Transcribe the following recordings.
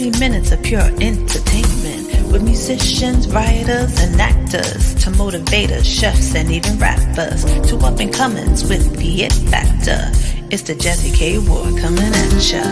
60 minutes of pure entertainment with musicians, writers, and actors to motivators, chefs, and even rappers to up-and-comings with the it factor. It's the Jazzie KWard coming at ya.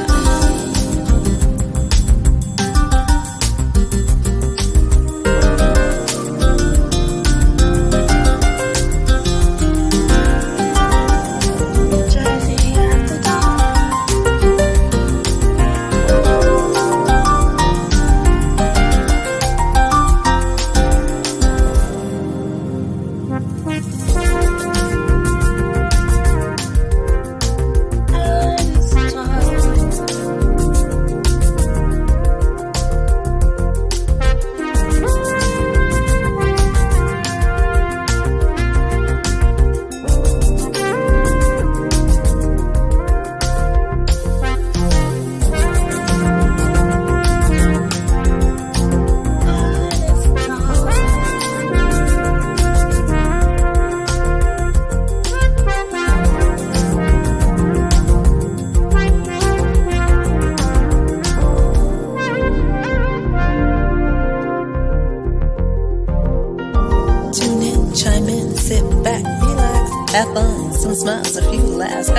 Have fun, some smiles, a few laughs.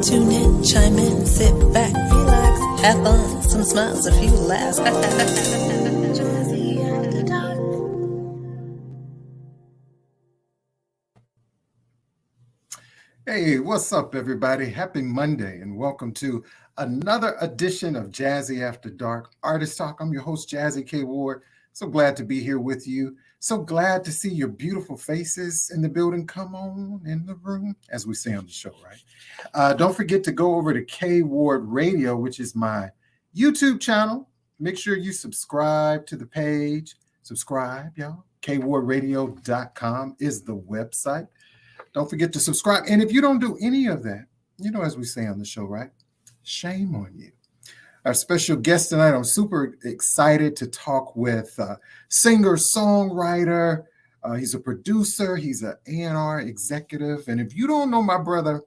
Tune in, chime in, sit back, relax. Have fun, some smiles, a few laughs. Hey, what's up, everybody? Happy Monday, and welcome to another edition of Jazzie After Dark Artist Talk. I'm your host, Jazzie KWard. So glad to be here with you. So glad to see your beautiful faces in the building. Come on in the room, as we say on the show, right? Don't forget to go over to KWard Radio, which is my YouTube channel. Make sure you subscribe to the page. Subscribe, y'all. KWardRadio.com is the website. Don't forget to subscribe. And if you don't do any of that, you know, as we say on the show, right? Shame on you. Our special guest tonight, I'm super excited to talk with singer-songwriter. He's a producer. He's an A&R executive. And if you don't know my brother,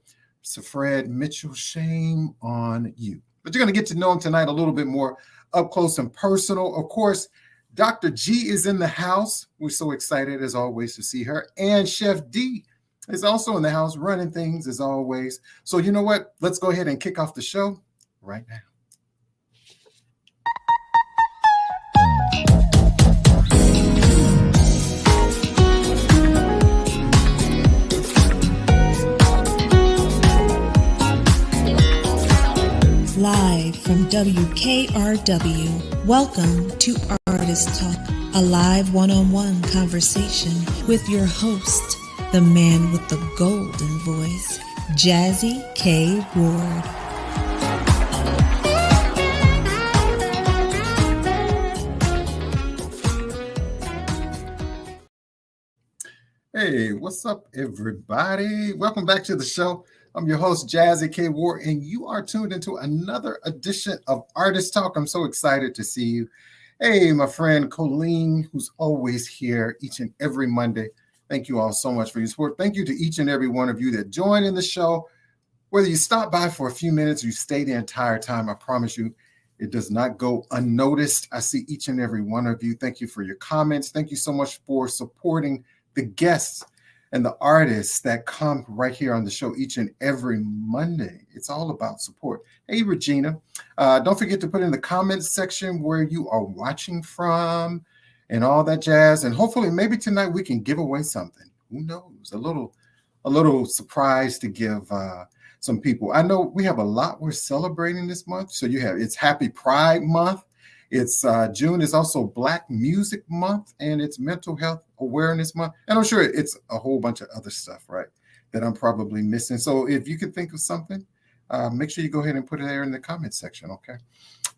SiFred Mitchell, shame on you. But you're going to get to know him tonight a little bit more up close and personal. Of course, Dr. G is in the house. We're so excited, as always, to see her. And Chef D is also in the house running things, as always. So you know what? Let's go ahead and kick off the show right now. Live from WKRW, welcome to Artist Talk, a live one-on-one conversation with your host, the man with the golden voice, Jazzie KWard. Hey, what's up, everybody? Welcome back to the show. I'm your host, Jazzie KWard, and you are tuned into another edition of Artist Talk. I'm so excited to see you. Hey, my friend Colleen, who's always here each and every Monday. Thank you all so much for your support. Thank you to each and every one of you that join in the show. Whether you stop by for a few minutes or you stay the entire time, I promise you, it does not go unnoticed. I see each and every one of you. Thank you for your comments. Thank you so much for supporting the guests and the artists that come right here on the show each and every Monday. It's all about support. Hey, Regina, don't forget to put in the comments section where you are watching from and all that jazz. And hopefully maybe tonight we can give away something. Who knows? A little surprise to give some people. I know we have a lot we're celebrating this month. So it's Happy Pride Month. It's June is also Black Music Month, and it's Mental Health Awareness Month. And I'm sure it's a whole bunch of other stuff, right, that I'm probably missing. So if you can think of something, make sure you go ahead and put it there in the comment section, okay?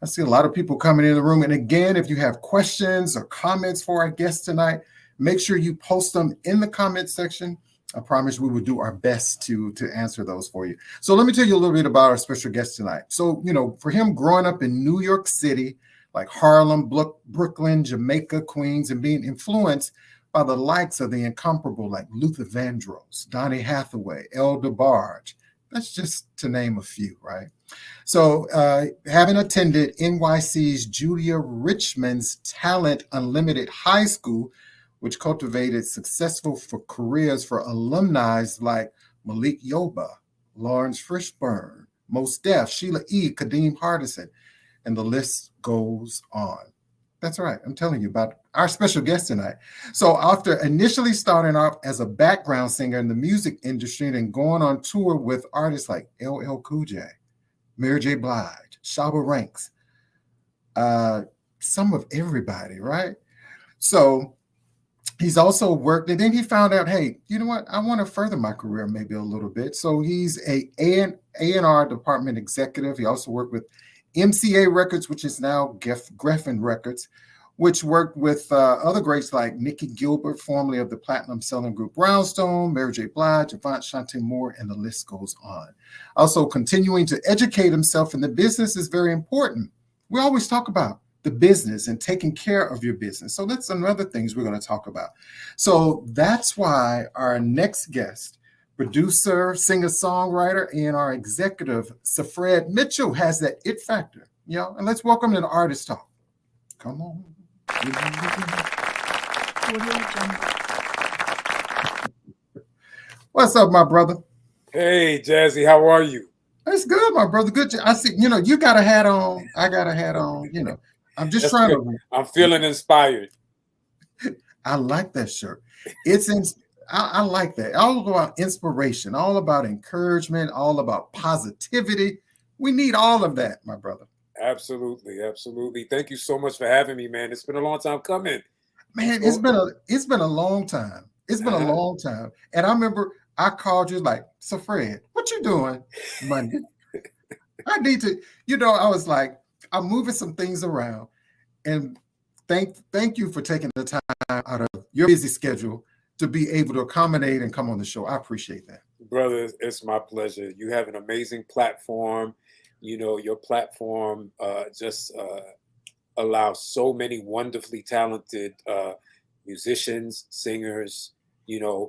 I see a lot of people coming in the room. And again, if you have questions or comments for our guests tonight, make sure you post them in the comment section. I promise we will do our best to answer those for you. So let me tell you a little bit about our special guest tonight. So, you know, for him growing up in New York City, like Harlem, Brooklyn, Jamaica, Queens, and being influenced by the likes of the incomparable like Luther Vandross, Donny Hathaway, El DeBarge, That's just to name a few, right? So, having attended NYC's Julia Richmond's Talent Unlimited High School, which cultivated successful for careers for alumni like Malik Yoba, Lawrence Fishburne, Mos Def, Sheila E., Kadeem Hardison, and the list goes on. That's right. I'm telling you about our special guest tonight. So after initially starting off as a background singer in the music industry and going on tour with artists like LL Cool J, Mary J. Blige, Shabba Ranks, some of everybody, right? So he's also worked, and then he found out, hey, you know what? I want to further my career maybe a little bit. So he's A&R department executive. He also worked with MCA Records, which is now Geffen Records, which worked with other greats like Nikki Gilbert, formerly of the platinum-selling group Brownstone, Mary J. Blige, Avant Shante Moore, and the list goes on. Also, continuing to educate himself in the business is very important. We always talk about the business and taking care of your business. So that's another things we're going to talk about. So that's why our next guest, producer, singer-songwriter, and our executive, SiFred Mitchell, has that it factor. And let's welcome to the Artist Talk. Come on. What's up, my brother? Hey, Jazzie, how are you? It's good, my brother. Good. I see, you got a hat on. I got a hat on. I'm just trying to. I'm feeling inspired. I like that shirt. I like that. All about inspiration, all about encouragement, all about positivity. We need all of that, my brother. Absolutely, absolutely. Thank you so much for having me, man. It's been a long time coming. Man, it's been a long time. It's been a long time. And I remember I called you like, SiFred, what you doing Monday? I need to, I was like, I'm moving some things around. And thank you for taking the time out of your busy schedule to be able to accommodate and come on the show. I appreciate that. Brother, it's my pleasure. You have an amazing platform. Your platform just allows so many wonderfully talented musicians, singers,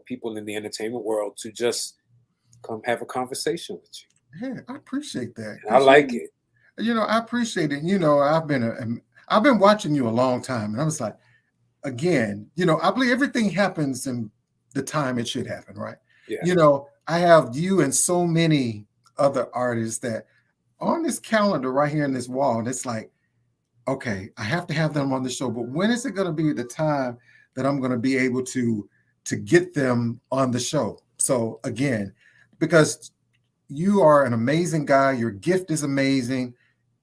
people in the entertainment world to just come have a conversation with you. Yeah, I appreciate that. I like it. I appreciate it. I've been watching you a long time, and I was like, again, I believe everything happens in the time it should happen, right? Yeah. I have you and so many other artists that on this calendar right here in this wall, and it's like, okay, I have to have them on the show, but when is it going to be the time that I'm going to be able to get them on the show? So again, because you are an amazing guy, your gift is amazing.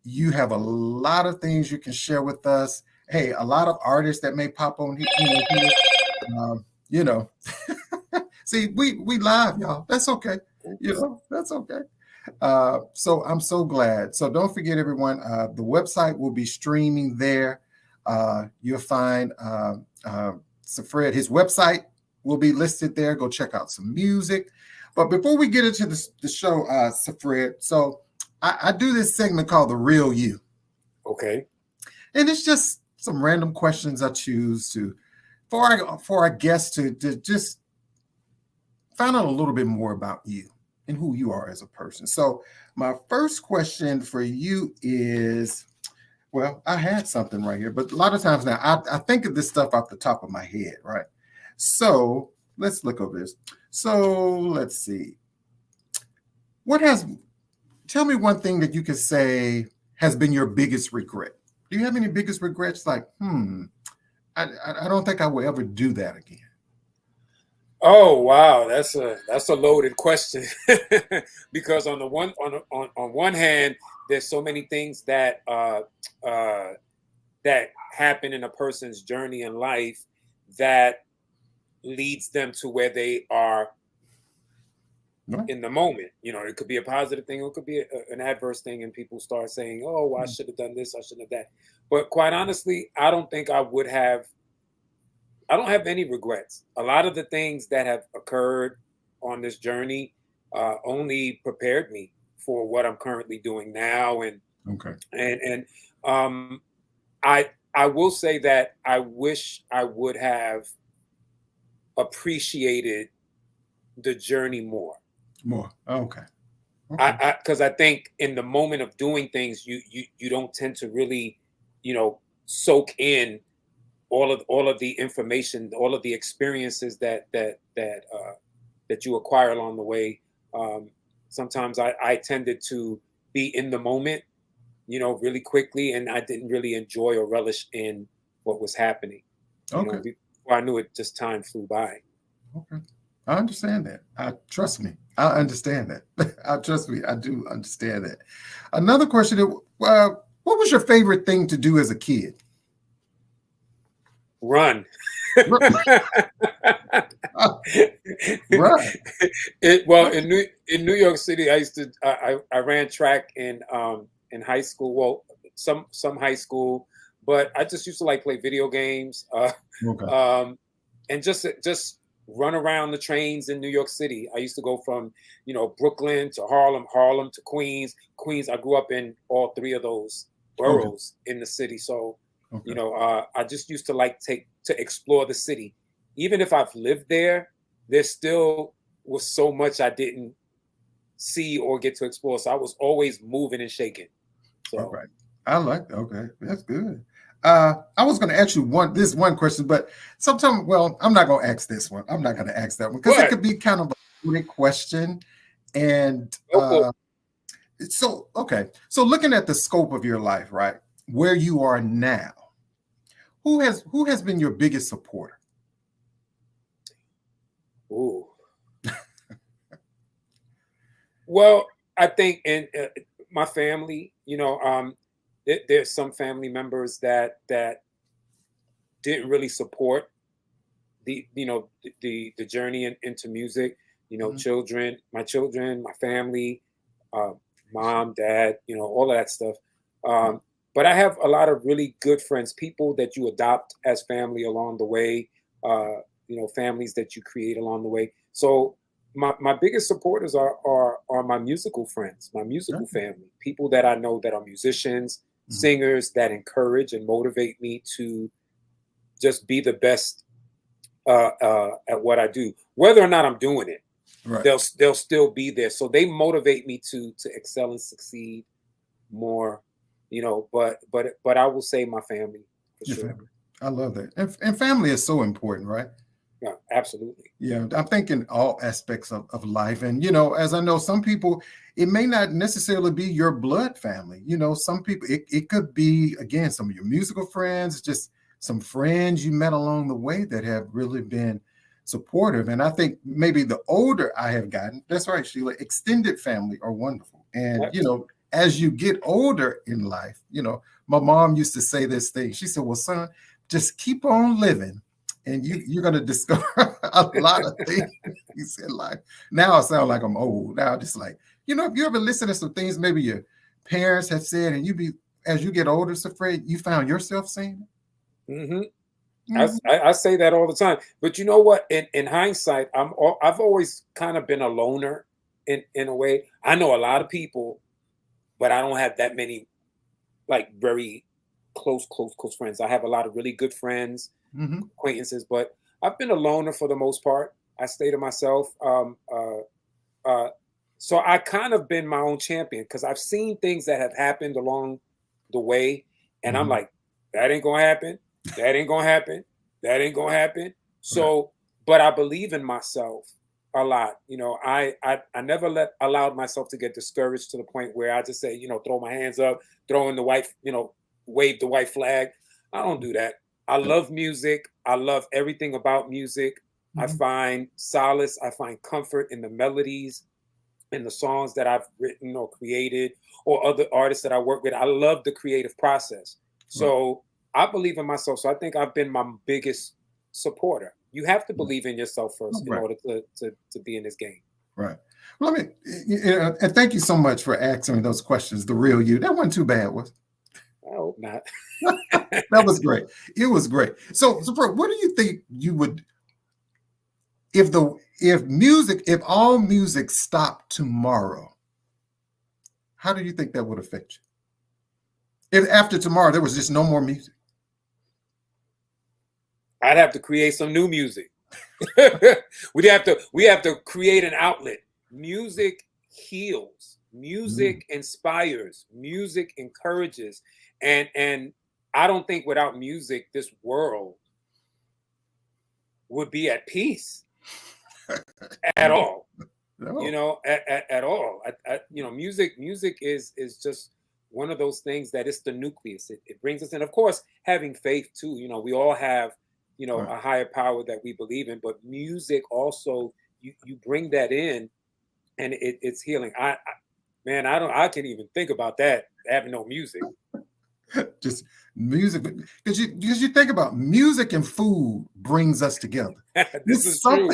You have a lot of things you can share with us. Hey, a lot of artists that may pop on here, See, we live, y'all. That's okay. That's okay. So I'm so glad. So don't forget, everyone, the website will be streaming there. You'll find SiFred, his website will be listed there. Go check out some music. But before we get into the show, SiFred, so I do this segment called The Real You. Okay. And it's just some random questions I choose for our guests to just find out a little bit more about you and who you are as a person. So my first question for you is, well, I had something right here, but a lot of times now I think of this stuff off the top of my head, right? So let's look over this. So let's see. Tell me one thing that you could say has been your biggest regret. Do you have any biggest regrets? Like, I don't think I will ever do that again. Oh wow, that's a loaded question because on one hand, there's so many things that that happen in a person's journey in life that leads them to where they are in the moment. It could be a positive thing, or it could be an adverse thing, and people start saying, "Oh, I should have done this, I shouldn't have that." But quite honestly, I don't think I would have. I don't have any regrets. A lot of the things that have occurred on this journey only prepared me for what I'm currently doing now. And I will say that I wish I would have appreciated the journey more. More. Okay. Okay. Because I think in the moment of doing things, you don't tend to really, soak in all of the information, all of the experiences that you acquire along the way. Sometimes I tended to be in the moment, really quickly, and I didn't really enjoy or relish in what was happening. Okay. Before I knew it, just time flew by. Okay. I understand that. Trust me. I understand that. Trust me. I do understand that. Another question: what was your favorite thing to do as a kid? Run. Right. Well, in New York City, I ran track in high school. Well, some high school, but I just used to like play video games, Okay. and just run around the trains in New York City. I used to go from Brooklyn to Harlem, Harlem to Queens. Queens. I grew up in all three of those Okay. boroughs in the city, so Okay. I just used to like to explore the city. Even if I've lived there, there still was so much I didn't see or get to explore. So I was always moving and shaking. So All right. I like that. Okay. That's good. I was going to ask you this one question, but sometimes, well, I'm not going to ask this one. I'm not going to ask that one because it what? could be kind of a great question. And Go for okay. So looking at the scope of your life, right, where you are now, who has been your biggest supporter? Ooh. Well, I think in my family, there's some family members that didn't really support the journey into music. Mhm. My children, my family, uh, mom, dad, all of that stuff. Right. But I have a lot of really good friends, people that you adopt as family along the way, families that you create along the way. So my biggest supporters are my musical friends, my musical Okay. family, people that I know that are musicians, Mhm. singers that encourage and motivate me to just be the best at what I do, whether or not I'm doing it. Right. They'll still be there, so they motivate me to excel and succeed more. But I will say my family for Your sure. family. I love that. And family is so important, right? Yeah, absolutely. Yeah, I'm thinking all aspects of life. And, as I know, some people, it may not necessarily be your blood family. Some people, it could be, again, some of your musical friends, just some friends you met along the way that have really been supportive. And I think maybe the older I have gotten, that's right, Sheila, extended family are wonderful. And, Absolutely. as you get older in life, my mom used to say this thing. She said, well, son, just keep on living and you're going to discover a lot of things in life. Now I sound like I'm old. Now just like, if you ever listen to some things maybe your parents have said and as you get older, SiFred, you found yourself saying hmm it. I, Mhm. I I say that all the time. But you know what? In hindsight, I've always kind of been a loner in a way. I know a lot of people, but I don't have that many like very close friends. I have a lot of really good friends, Mhm. acquaintances, but I've been a loner for the most part. I stay to myself. Uh, so I kind of been my own champion because I've seen things that have happened along the way, and I'm Mhm. like, that ain't gonna happen. That ain't gonna happen. That ain't gonna happen. Right. So, but I believe in myself a lot. I never allowed myself to get discouraged to the point where I just say, throw my hands up, throw in the white, wave the white flag. I don't do that. I Yeah. love music. I love everything about music. I Mhm. find solace, I find comfort in the melodies, in the songs that I've written or created, or other artists that I work with. I love the creative process. Right. So I believe in myself. So I think I've been my biggest supporter. You have to Right. believe in yourself first in Right. order to be in this game. Right. Well, and thank you so much for answering those questions. The real you. That wasn't too bad, was it? I hope not. That was great. It was great. So bro, what do you think you would if all music stopped tomorrow? How do you think that would affect you? If after tomorrow there was just no more music? I'd have to create some new music. we have to create an outlet. Music heals. Music inspires, music encourages, and I don't think without music this world would be at peace at all. No. You know, at all. You know, music is just one of those things that it's the nucleus. It brings us in. Of course, having faith too. You know, we all have, you know, a higher power that we believe in, but music also, you bring that in, and it's healing. Man, I can't even think about that having no music. Just music, because you think about music and food brings us together. This is true.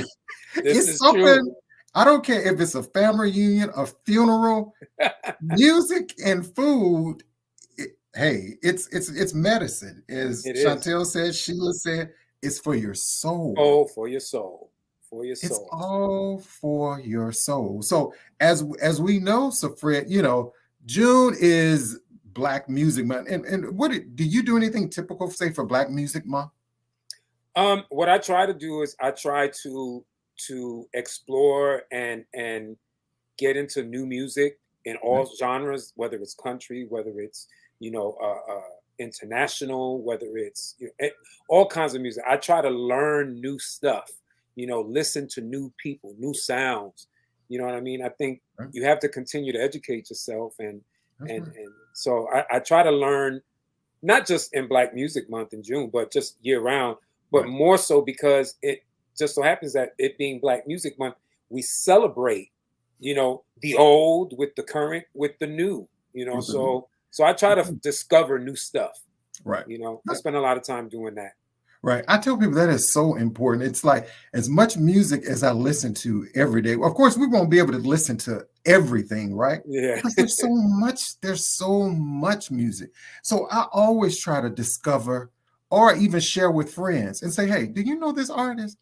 It's something. I don't care if it's a family reunion, a funeral, music and food. Hey, it's medicine. As Chantel said, Sheila said, it's for your soul. Oh, for your soul. For your soul. It's all for your soul. So as we know, SiFred, you know, June is Black Music Month. And what do you do anything typical, say, for Black Music Month? What I try to do is I try to explore and get into new music in all genres, whether it's country, whether it's, you know, international, whether it's, you know, all kinds of music. I try to learn new stuff, you know, listen to new people, new sounds. You know what I mean? I think you have to continue to educate yourself, and so I try to learn, not just in Black Music Month in June, but just year round, but more so because it just so happens that it being Black Music Month, we celebrate, you know, the old with the current with the new, you know. So I try to discover new stuff. Right. You know, I spend a lot of time doing that. Right. I tell people that is so important. It's like, as much music as I listen to every day. Of course, we won't be able to listen to everything, right? Yeah. Because there's so much music. So I always try to discover or even share with friends and say, hey, do you know this artist?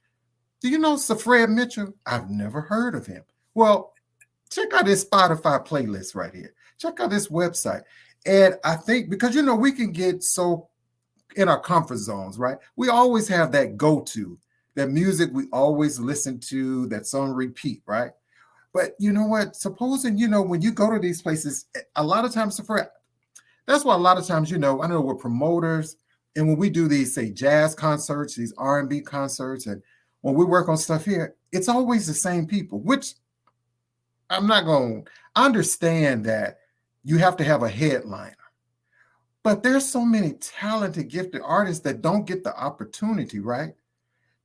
Do you know SiFred Mitchell? I've never heard of him. Well, check out this Spotify playlist right here. Check out this website. And I think, because, you know, we can get so in our comfort zones, right? We always have that go-to, that music we always listen to, that's on repeat, right? But you know what? Supposing, you know, when you go to these places, a lot of times, that's why a lot of times, you know, I know we're promoters, and when we do these, say, jazz concerts, these R&B concerts, and when we work on stuff here, it's always the same people, which I'm not going to understand that you have to have a headliner. But there's so many talented, gifted artists that don't get the opportunity, right,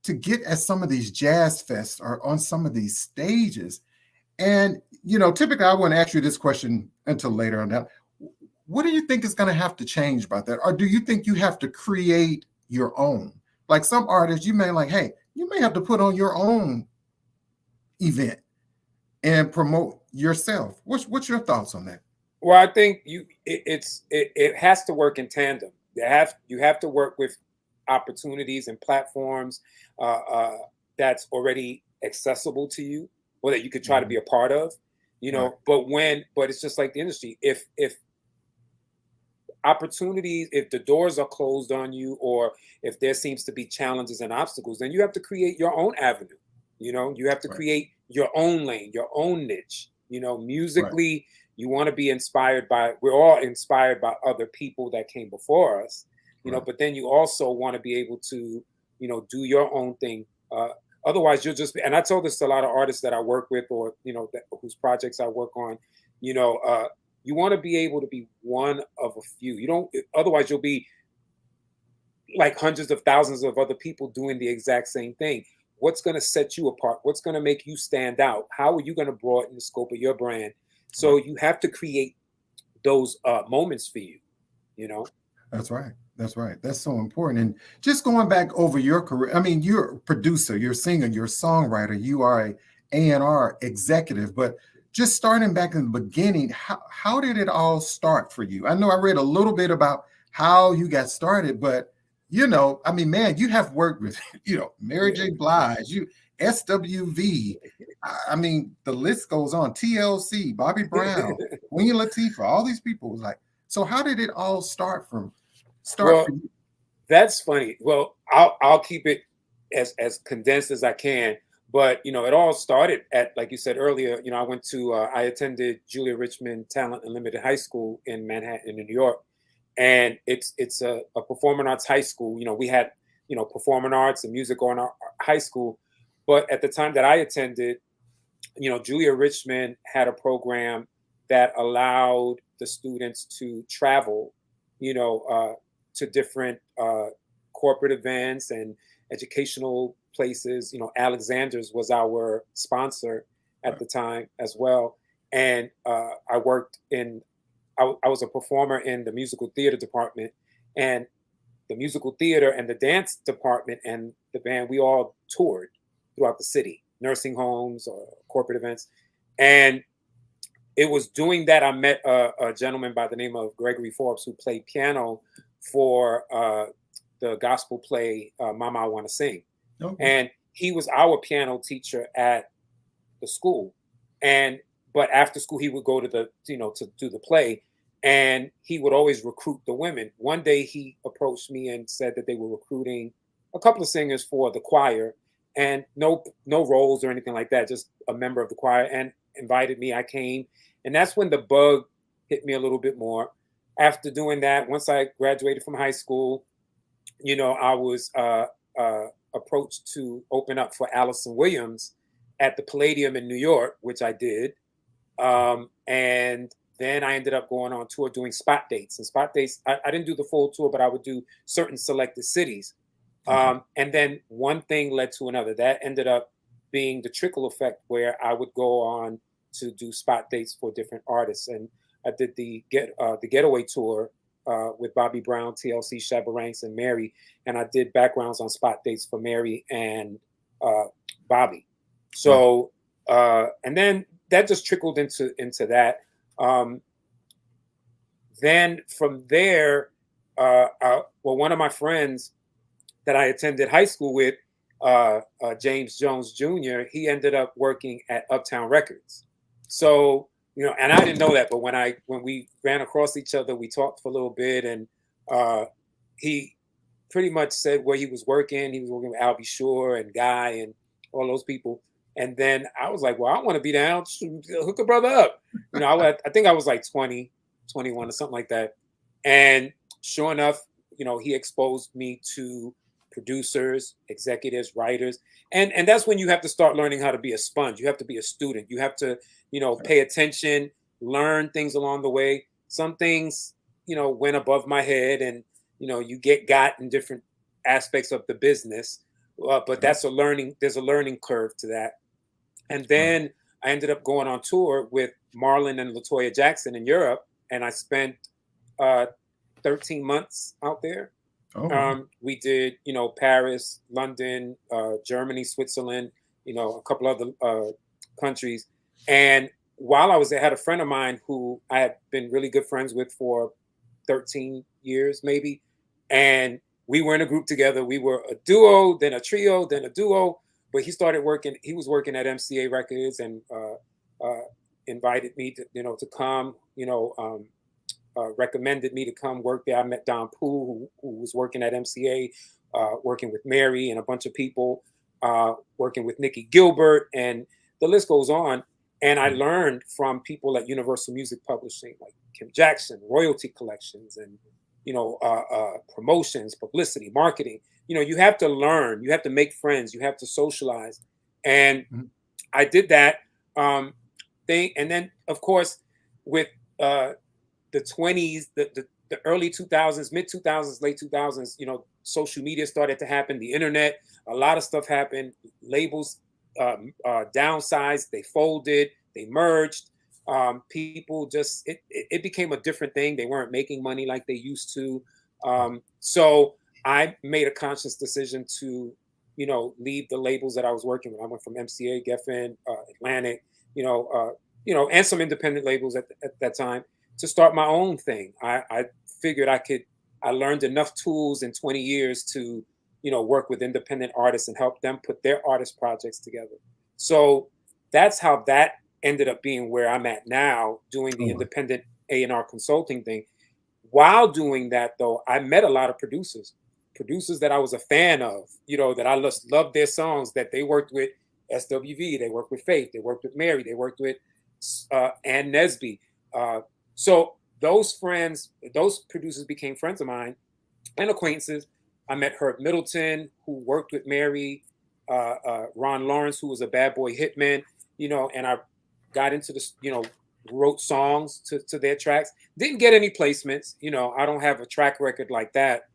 to get at some of these jazz fests or on some of these stages. And, you know, typically I wouldn't ask you this question until later on that. What do you think is going to have to change about that? Or do you think you have to create your own? Like some artists, you may like, hey, you may have to put on your own event and promote yourself. What's your thoughts on that? Well, I think it has to work in tandem. You have to work with opportunities and platforms that's already accessible to you, or that you could try to be a part of, you know. But it's just like the industry. If opportunities, if the doors are closed on you, or if there seems to be challenges and obstacles, then you have to create your own avenue. You know, you have to create your own lane, your own niche. You know, musically. You want to be inspired by, we're all inspired by other people that came before us, you know, but then you also want to be able to, you know, do your own thing. Otherwise you'll just be, and I told this to a lot of artists that I work with, or, you know, whose projects I work on, you know, you want to be able to be one of a few. You don't, otherwise you'll be like hundreds of thousands of other people doing the exact same thing. What's going to set you apart? What's going to make you stand out? How are you going to broaden the scope of your brand? So you have to create those moments for you, you know? That's right. That's right. That's so important. And just going back over your career, I mean, you're a producer, you're a singer, you're a songwriter, you are a A&R executive, but just starting back in the beginning, how did it all start for you? I know I read a little bit about how you got started, but, you know, I mean, man, you have worked with, you know, Mary J. Blige, SWV. I mean, the list goes on. TLC, Bobby Brown, Queen Latifah, all these people. Like, so how did it all start for you? That's funny. Well, I'll keep it as condensed as I can. But, you know, it all started at, like you said earlier, you know, I attended Julia Richmond Talent Unlimited High School in Manhattan, in New York. And it's a performing arts high school. You know, we had, you know, performing arts and music on our high school. But at the time that I attended, you know, Julia Richmond had a program that allowed the students to travel, you know, to different corporate events and educational places. You know, Alexander's was our sponsor at the time as well. And I was a performer in the musical theater department, and the musical theater and the dance department and the band, we all toured throughout the city, nursing homes or corporate events. And it was doing that I met a gentleman by the name of Gregory Forbes, who played piano for the gospel play Mama, I Want to Sing. Okay. And he was our piano teacher at the school. But after school, he would go to to do the play, and he would always recruit the women. One day he approached me and said that they were recruiting a couple of singers for the choir, and no roles or anything like that, just a member of the choir, and invited me. I came, and that's when the bug hit me a little bit more. After doing that, once I graduated from high school, you know, I was approached to open up for Allison Williams at the Palladium in New York, which I did. And then I ended up going on tour doing spot dates. And spot dates, I didn't do the full tour, but I would do certain selected cities. And then one thing led to another. That ended up being the trickle effect, where I would go on to do spot dates for different artists. And I did the Getaway tour with Bobby Brown, TLC, Shabba Ranks, and Mary. And I did backgrounds on spot dates for Mary and Bobby. So, and then that just trickled into that. Then from there, one of my friends that I attended high school with, James Jones Jr., he ended up working at Uptown Records. So, you know, and I didn't know that, but when we ran across each other, we talked for a little bit, and he pretty much said where he was working. He was working with Albie Shore and Guy and all those people. And then I was like, well, I want to be down. Hook a brother up. You know, I think I was like 20, 21 or something like that. And sure enough, you know, he exposed me to producers, executives, writers. And that's when you have to start learning how to be a sponge. You have to be a student. You have to, you know, pay attention, learn things along the way. Some things, you know, went above my head, and, you know, you got in different aspects of the business. But there's a learning curve to that. And then I ended up going on tour with Marlon and LaToya Jackson in Europe, and I spent 13 months out there. We did, you know, Paris, London, Germany, Switzerland, you know, a couple other countries. And while I was there, I had a friend of mine who I had been really good friends with for 13 years, maybe. And we were in a group together. We were a duo, then a trio, then a duo. But he was working at MCA Records, and invited me to, you know, to come, you know, recommended me to come work there. I met Don Poole, who was working at MCA, working with Mary and a bunch of people, working with Nikki Gilbert, and the list goes on. And I learned from people at Universal Music Publishing, like Kim Jackson, royalty collections, and, you know, promotions, publicity, marketing. You know, you have to learn, you have to make friends, you have to socialize. And I did that thing. And then, of course, with the 20s, the early 2000s, mid 2000s, late 2000s, you know, social media started to happen, the internet, a lot of stuff happened. Labels downsized, they folded, they merged. People just, it became a different thing. They weren't making money like they used to. So I made a conscious decision to, you know, leave the labels that I was working with. I went from MCA, Geffen, Atlantic, you know, and some independent labels at that time, to start my own thing. I figured I learned enough tools in 20 years to, you know, work with independent artists and help them put their artist projects together. So that's how that ended up being where I'm at now, doing the independent A&R consulting thing. While doing that, though, I met a lot of producers that I was a fan of, you know, that I just loved their songs that they worked with SWV, they worked with Faith, they worked with Mary, they worked with Ann Nesby. So those friends, those producers became friends of mine and acquaintances. I met Herb Middleton, who worked with Mary, Ron Lawrence, who was a bad boy hitman, and I got into this, wrote songs to their tracks. Didn't get any placements, I don't have a track record like that.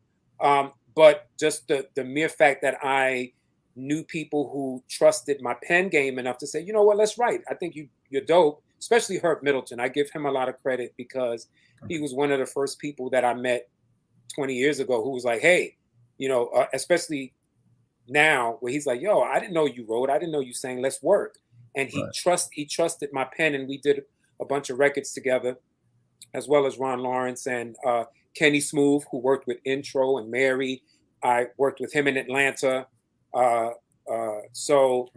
But just the mere fact that I knew people who trusted my pen game enough to say, you know what, let's write. I think you're dope, especially Herb Middleton. I give him a lot of credit because he was one of the first people that I met 20 years ago who was like, hey, especially now where he's like, yo, I didn't know you wrote. I didn't know you sang. Let's work. And he trusted my pen, and we did a bunch of records together, as well as Ron Lawrence and Kenny Smooth, who worked with Intro and Mary. I worked with him in Atlanta. So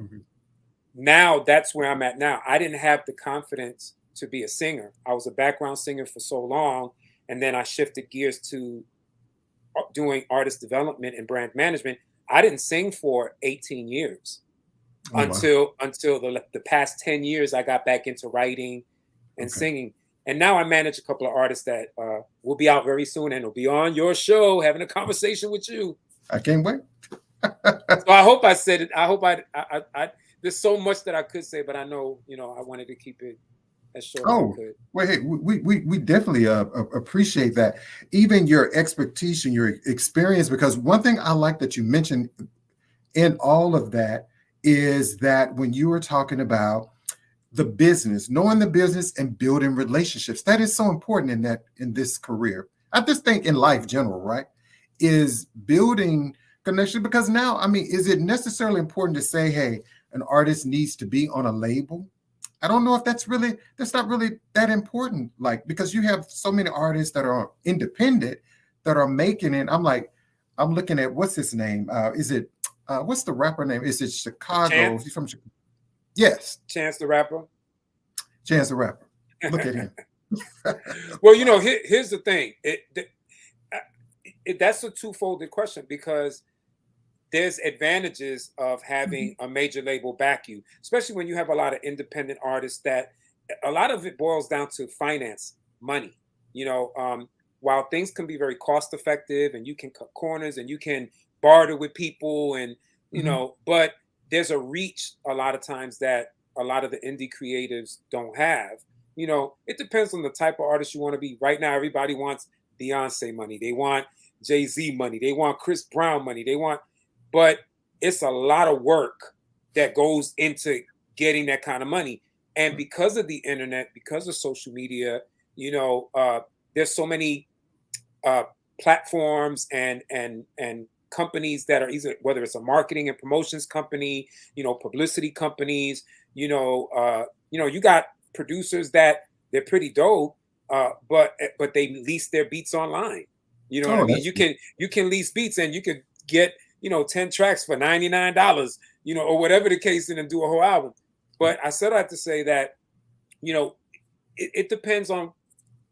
now that's where I'm at now. I didn't have the confidence to be a singer. I was a background singer for so long, and then I shifted gears to doing artist development and brand management. I didn't sing for 18 years until the past 10 years. I got back into writing and singing. And now I manage a couple of artists that will be out very soon and will be on your show having a conversation with you. I can't wait. So I hope I said it. I hope I there's so much that I could say, but I know, I wanted to keep it as short as I could. Well, hey, we definitely appreciate that. Even your expertise and your experience, because one thing I like that you mentioned in all of that is that when you were talking about the business, knowing the business and building relationships, that is so important in this career. I just think in life general, right, is building connection. Because now, is it necessarily important to say, hey, an artist needs to be on a label? I don't know if that's not really that important. Like, because you have so many artists that are independent that are making it. I'm looking at, what's his name? What's the rapper name? Is it Chicago? Chance? He's from Chicago. Yes. Chance the Rapper. Chance the Rapper. Look at him. Well, here's the thing. That's a two-folded question, because there's advantages of having a major label back you, especially when you have a lot of independent artists that a lot of it boils down to finance, money. While things can be very cost effective and you can cut corners and you can barter with people and, but there's a reach a lot of times that a lot of the indie creatives don't have. It depends on the type of artist you want to be. Right now, everybody wants Beyonce money. They want Jay-Z money. They want Chris Brown money. But it's a lot of work that goes into getting that kind of money. And because of the internet, because of social media, there's so many platforms and companies that are whether it's a marketing and promotions company, publicity companies, you got producers that they're pretty dope, but they lease their beats online. What I mean? You can lease beats and you could get 10 tracks for $99, or whatever the case, and then do a whole album. But I said I have to say that, it depends on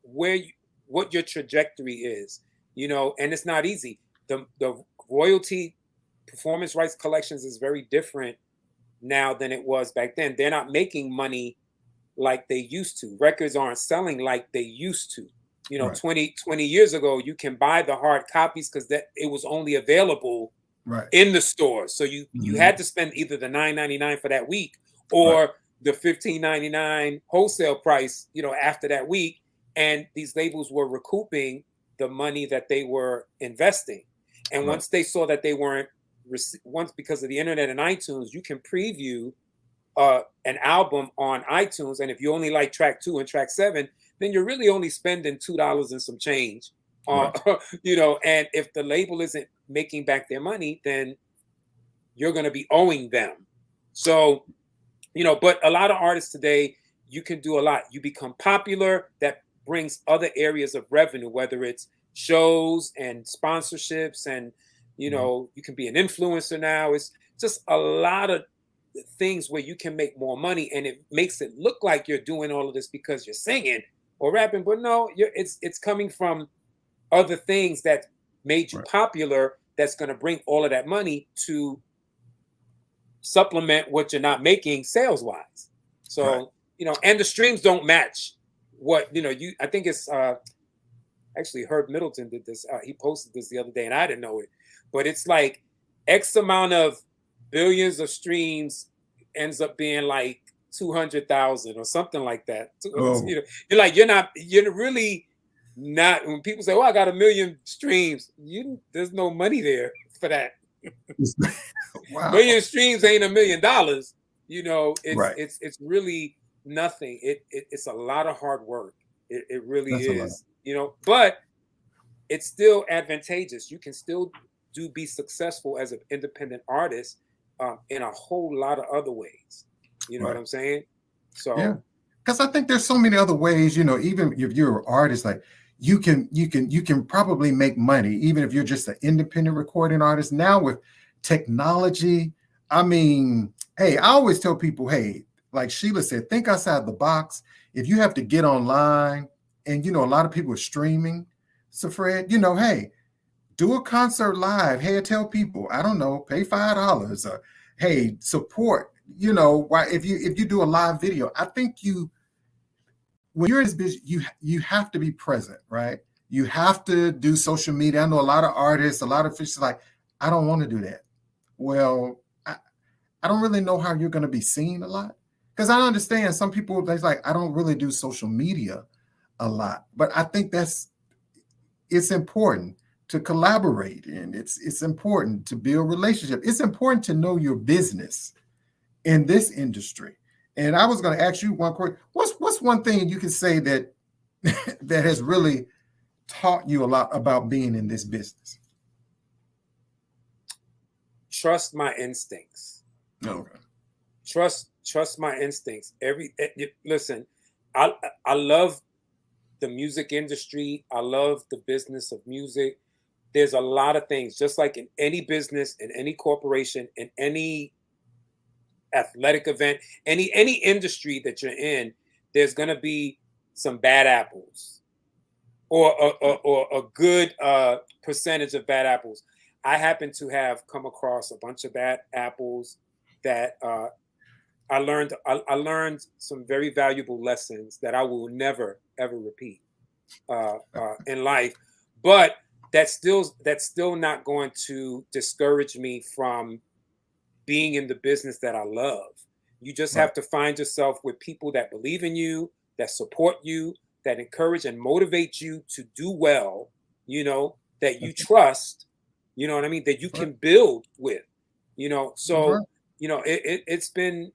what your trajectory is, and it's not easy. The royalty performance rights collections is very different now than it was back then. They're not making money like they used to. Records aren't selling like they used to. Right. 20 years ago, you can buy the hard copies because it was only available in the store. So you had to spend either the $9.99 for that week or the $15.99 wholesale price, after that week. And these labels were recouping the money that they were investing. And once they saw that they weren't, because of the internet and iTunes, you can preview an album on iTunes. And if you only like track 2 and track 7, then you're really only spending $2 and some change. And if the label isn't making back their money, then you're going to be owing them. So, but a lot of artists today, you can do a lot. You become popular, that brings other areas of revenue, whether it's shows and sponsorships, and you can be an influencer now. It's just a lot of things where you can make more money, and it makes it look like you're doing all of this because you're singing or rapping, but no, it's coming from other things that made you popular, that's going to bring all of that money to supplement what you're not making sales wise. So, and the streams don't match what, I think it's, actually Herb Middleton did this. He posted this the other day and I didn't know it, but it's like X amount of billions of streams ends up being like 200,000 or something like that. Oh. You're really not, when people say, oh, I got 1 million streams, there's no money there for that. Wow. 1 million streams ain't $1 million. It's really nothing. It's a lot of hard work. It really is, but it's still advantageous. You can still be successful as an independent artist in a whole lot of other ways. You know what I'm saying? So, yeah, because I think there's so many other ways, even if you're an artist, like you can probably make money, even if you're just an independent recording artist. Now with technology, I mean, hey, I always tell people, hey, like Sheila said, think outside the box. If you have to get online and, a lot of people are streaming, SiFred, hey, do a concert live. Hey, tell people, I don't know, pay $5 or, hey, support, why if you do a live video. I think when you're in this business, you have to be present, right? You have to do social media. I know a lot of artists, a lot of fishes like, I don't want to do that. Well, I don't really know how you're going to be seen a lot. Because I understand some people, they're like, I don't really do social media a lot. But I think it's important to collaborate, and it's important to build relationship. It's important to know your business in this industry. And I was going to ask you one question. What's one thing you can say that that has really taught you a lot about being in this business? Trust my instincts. Okay. Trust my instincts. Listen, I love the music industry. I love the business of music. There's a lot of things, just like in any business, in any corporation, in any athletic event, any industry that you're in, there's going to be some bad apples or a good percentage of bad apples. I happen to have come across a bunch of bad apples that I learned some very valuable lessons that I will never ever repeat in life. But that's still not going to discourage me from being in the business that I love. You just have to find yourself with people that believe in you, that support you, that encourage and motivate you to do well, that you trust, you know what I mean, that you can build with, so it's been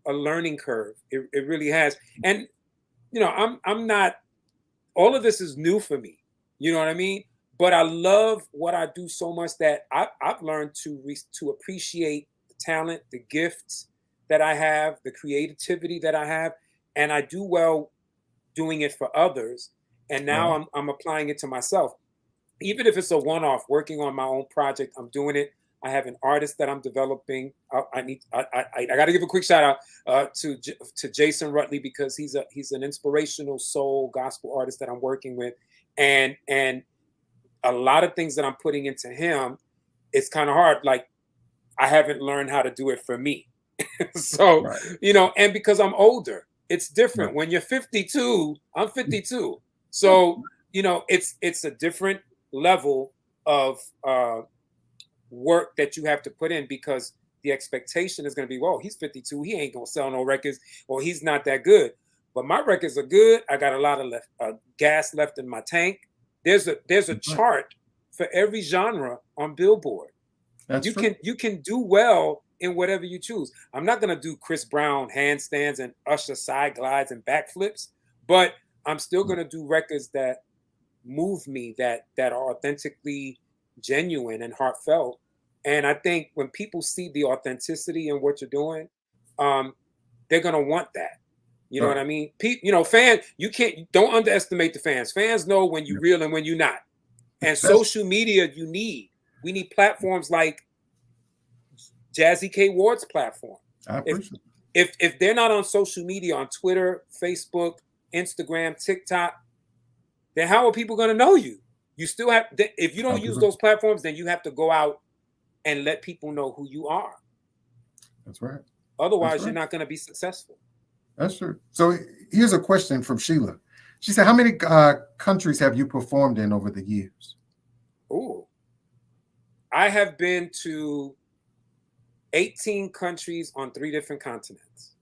a learning curve. It really has. And I'm not, all of this is new for me, you know what I mean? But I love what I do so much that I've learned to appreciate the talent, the gifts that I have, the creativity that I have, and I do well doing it for others. And now I'm applying it to myself. Even if it's a one-off, working on my own project, I'm doing it. I have an artist that I'm developing. I got to give a quick shout out to Jason Rutley, because he's an inspirational soul gospel artist that I'm working with, and a lot of things that I'm putting into him, it's kind of hard. Like, I haven't learned how to do it for me. So, and because I'm older, it's different. When you're 52, I'm 52. So, it's a different level of work that you have to put in, because the expectation is going to be, well, he's 52. He ain't going to sell no records, or he's not that good. But my records are good. I got a lot of gas left in my tank. There's a chart for every genre on Billboard. You can do well in whatever you choose. I'm not going to do Chris Brown handstands and Usher side glides and backflips, but I'm still going to do records that move me, that are authentically genuine and heartfelt. And I think when people see the authenticity in what you're doing, they're going to want that. You know what I mean? Fans, don't underestimate the fans. Fans know when you're real and when you're not. And social media, we need platforms like Jazzie KWard's platform. If they're not on social media, on Twitter, Facebook, Instagram, TikTok, then how are people going to know you? You still have, if you don't use those platforms, then you have to go out and let people know who you are. That's right. Otherwise, That's right. you're not going to be successful. That's true. So here's a question from Sheila. She said, how many countries have you performed in over the years? Ooh. I have been to 18 countries on 3 different continents.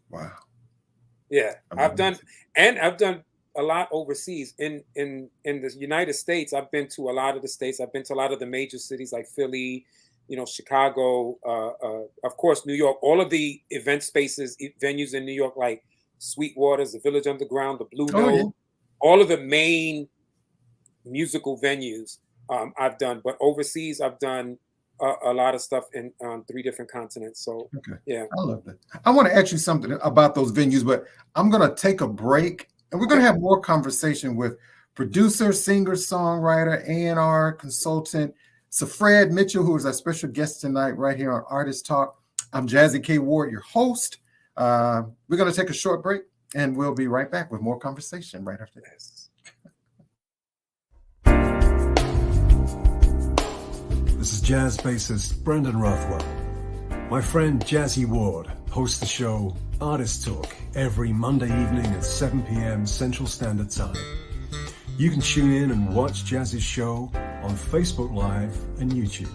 Wow. Yeah. I've done a lot overseas. In the United States, I've been to a lot of the states. I've been to a lot of the major cities like Philly, Chicago, of course, New York, all of the event spaces, venues in New York, like Sweetwater's, the Village Underground, the Blue Note, yeah. all of the main musical venues I've done. But overseas, I've done a lot of stuff on 3 different continents. So, yeah. I love that. I want to ask you something about those venues, but I'm going to take a break, and we're going to have more conversation with producer, singer, songwriter, A&R consultant, SiFred Mitchell, who is our special guest tonight right here on Artist Talk. I'm Jazzie KWard, your host. We're going to take a short break, and we'll be right back with more conversation right after this. This is jazz bassist Brendan Rothwell. My friend Jazzie Ward hosts the show Artist Talk every Monday evening at 7 p.m. Central Standard Time. You can tune in and watch Jazzie's show on Facebook Live and YouTube.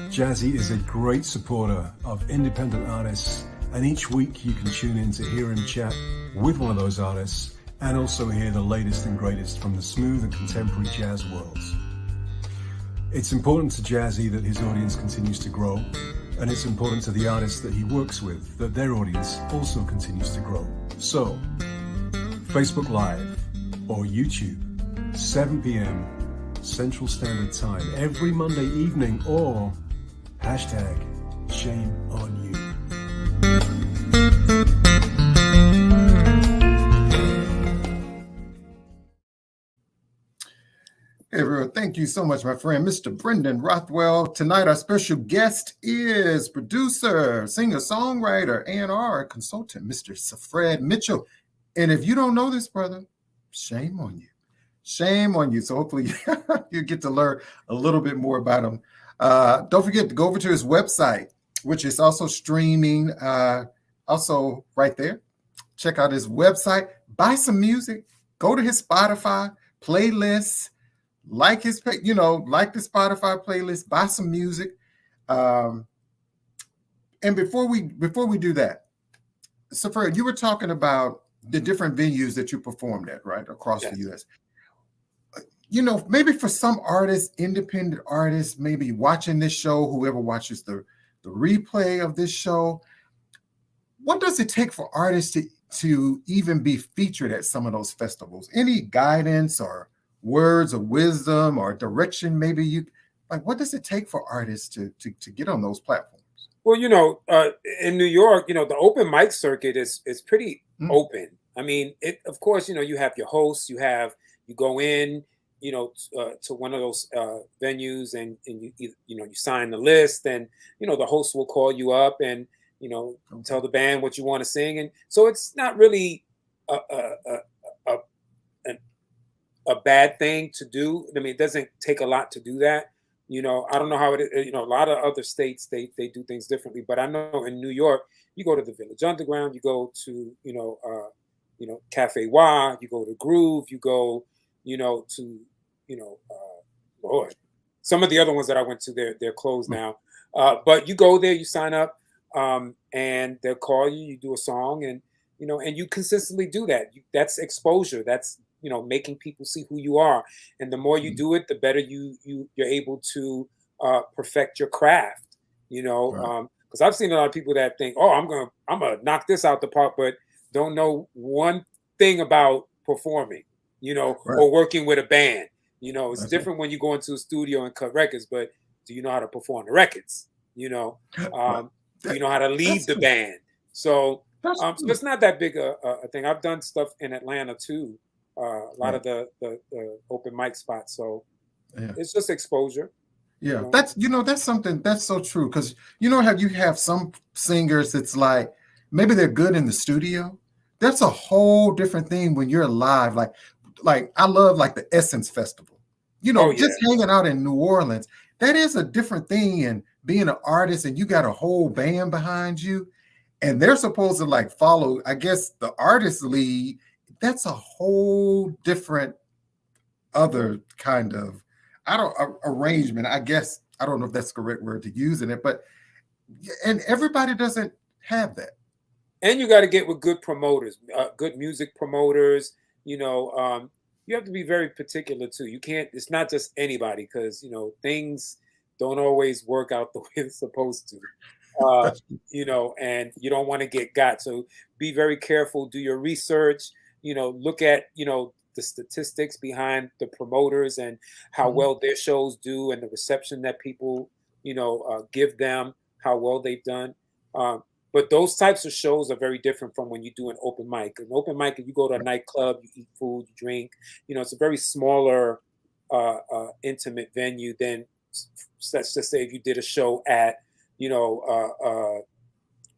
Jazzie is a great supporter of independent artists, and each week you can tune in to hear him chat with one of those artists and also hear the latest and greatest from the smooth and contemporary jazz worlds. It's important to Jazzie that his audience continues to grow, and it's important to the artists that he works with that their audience also continues to grow. So, Facebook Live or YouTube, 7 p.m. Central Standard Time every Monday evening, or hashtag shame on you. Hey everyone, thank you so much, my friend, Mr. Brendan Rothwell. Tonight, our special guest is producer, singer, songwriter, A&R consultant, Mr. SiFred Mitchell. And if you don't know this, brother, shame on you. Shame on you. So hopefully you get to learn a little bit more about him. Don't forget to go over to his website, which is also streaming, also right there. Check out his website, buy some music, go to his Spotify playlists, like his, like the Spotify playlist, buy some music. And before we do that, SiFred, you were talking about the different venues that you performed at, right, across the U.S. Maybe for some artists, independent artists, maybe watching this show, whoever watches the replay of this show, what does it take for artists to even be featured at some of those festivals? Any guidance or words of wisdom or direction? Maybe what does it take for artists to get on those platforms? Well, in New York, the open mic circuit is pretty open. I mean, of course, you have your hosts, you go in, to one of those venues, and you sign the list, and the host will call you up and tell the band what you want to sing, and so it's not really a bad thing to do. I mean, it doesn't take a lot to do that. I don't know how it is. A lot of other states they do things differently, but I know in New York, you go to the Village Underground, you go to KWard, you go to Groove, you go to Lord, some of the other ones that I went to, they're closed now. But you go there, you sign up, and they'll call you. You do a song, and and you consistently do that. That's exposure. That's making people see who you are. And the more you do it, the better you're able to perfect your craft. Because I've seen a lot of people that think, oh, I'm gonna knock this out the park, but don't know one thing about performing, or working with a band. It's different when you go into a studio and cut records, but do you know how to perform the records? Do you know how to lead the band? So it's not that big a thing. I've done stuff in Atlanta too, a lot of the open mic spots. So it's just exposure. Yeah, that's something that's so true, because how you have some singers, it's like maybe they're good in the studio. That's a whole different thing when you're live. Like I love like the Essence Festival. Just hanging out in New Orleans. That is a different thing, and being an artist and you got a whole band behind you and they're supposed to like follow, I guess, the artist lead. That's a whole different other kind of arrangement. I guess I don't know if that's the correct word to use in it, but and everybody doesn't have that. And you got to get with good promoters, good music promoters. You know, you have to be very particular too. You can't. It's not just anybody, because you know things don't always work out the way it's supposed to. You know, and you don't want to get got. So be very careful. Do your research. You know, look at the statistics behind the promoters and how well their shows do, and the reception that people give them, how well they've done. But those types of shows are very different from when you do an open mic. An open mic, if you go to a nightclub, you eat food, you drink. You know, it's a very smaller, intimate venue than, let's just say, if you did a show at,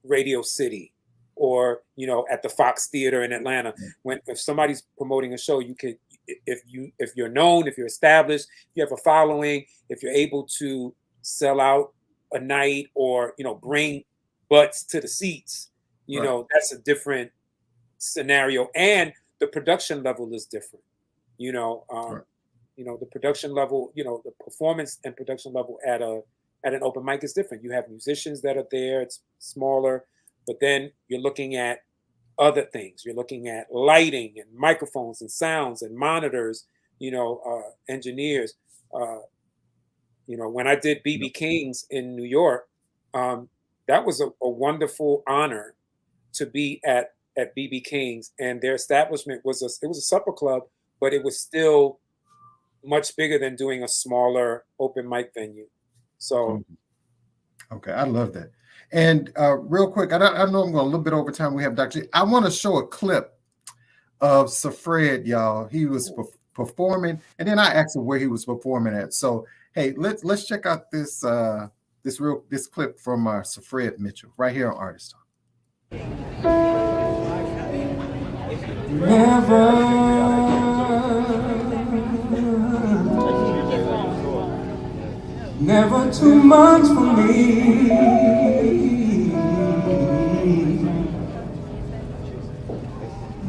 Radio City, or at the Fox Theater in Atlanta. If somebody's promoting a show, you could, if you're known, if you're established, you have a following, if you're able to sell out a night, or bring butts to the seats, that's a different scenario, and the production level is different. The production level, the performance and production level at an open mic is different. You have musicians that are there; it's smaller, but then you're looking at other things. You're looking at lighting and microphones and sounds and monitors. Engineers. When I did BB King's in New York, that was a wonderful honor to be at BB King's, and their establishment was a supper club, but it was still much bigger than doing a smaller open mic venue. So, okay, I love that. And real quick, I know I'm going a little bit over time. We have Dr. I want to show a clip of SiFred, y'all. He was performing, and then I asked him where he was performing at. So, hey, let's check out this clip from SiFred Mitchell right here on Artist Talk. Never too much for me.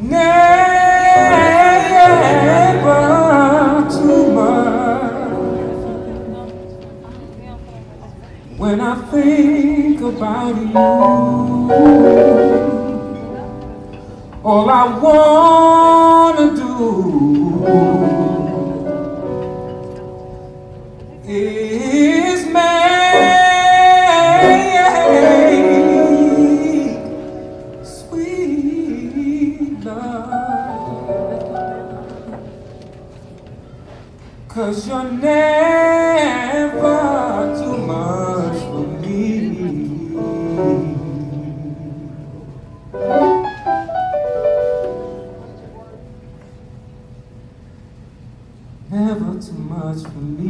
Never too much. When I think about you, all I wanna do is make sweet love, 'cause you're never too much for me. Never too much for me.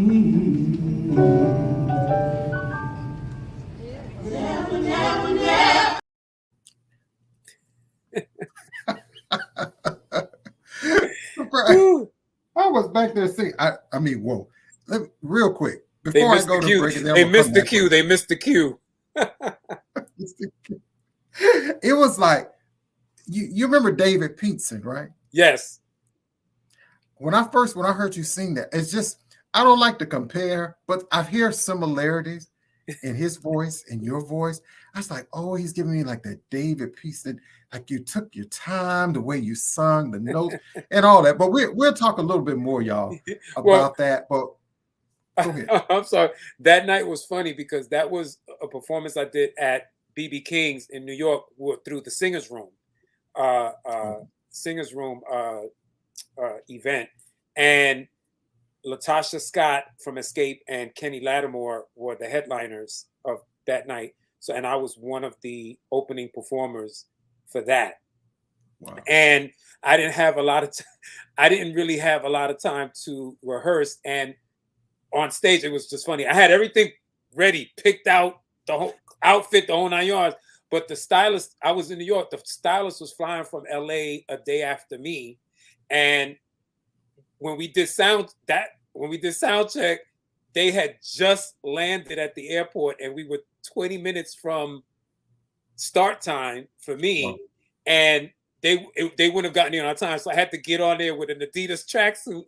Never, never, never. I was back there singing. I mean, whoa. Real quick. Before I go to break, they missed the cue. They missed the cue. It was like, you remember David Peterson, right? Yes. When I heard you sing that, it's just, I don't like to compare, but I hear similarities in his voice and your voice. I was like, oh, he's giving me like that David Peterson, like you took your time, the way you sung, the notes and all that. But we'll talk a little bit more, y'all, about that. But go ahead. I'm sorry. That night was funny because that was a performance I did at BB King's in New York through the Singers Room. Event, and Latasha Scott from Escape and Kenny Lattimore were the headliners of that night. So, and I was one of the opening performers for that. Wow. And I didn't really have a lot of time to rehearse. And on stage, it was just funny. I had everything ready, picked out, the whole outfit, the whole 9 yards. But the stylist, I was in New York. The stylist was flying from LA a day after me. And when we did sound check, they had just landed at the airport, and we were 20 minutes from start time for me, Wow. and they wouldn't have gotten in on time, so I had to get on there with an Adidas tracksuit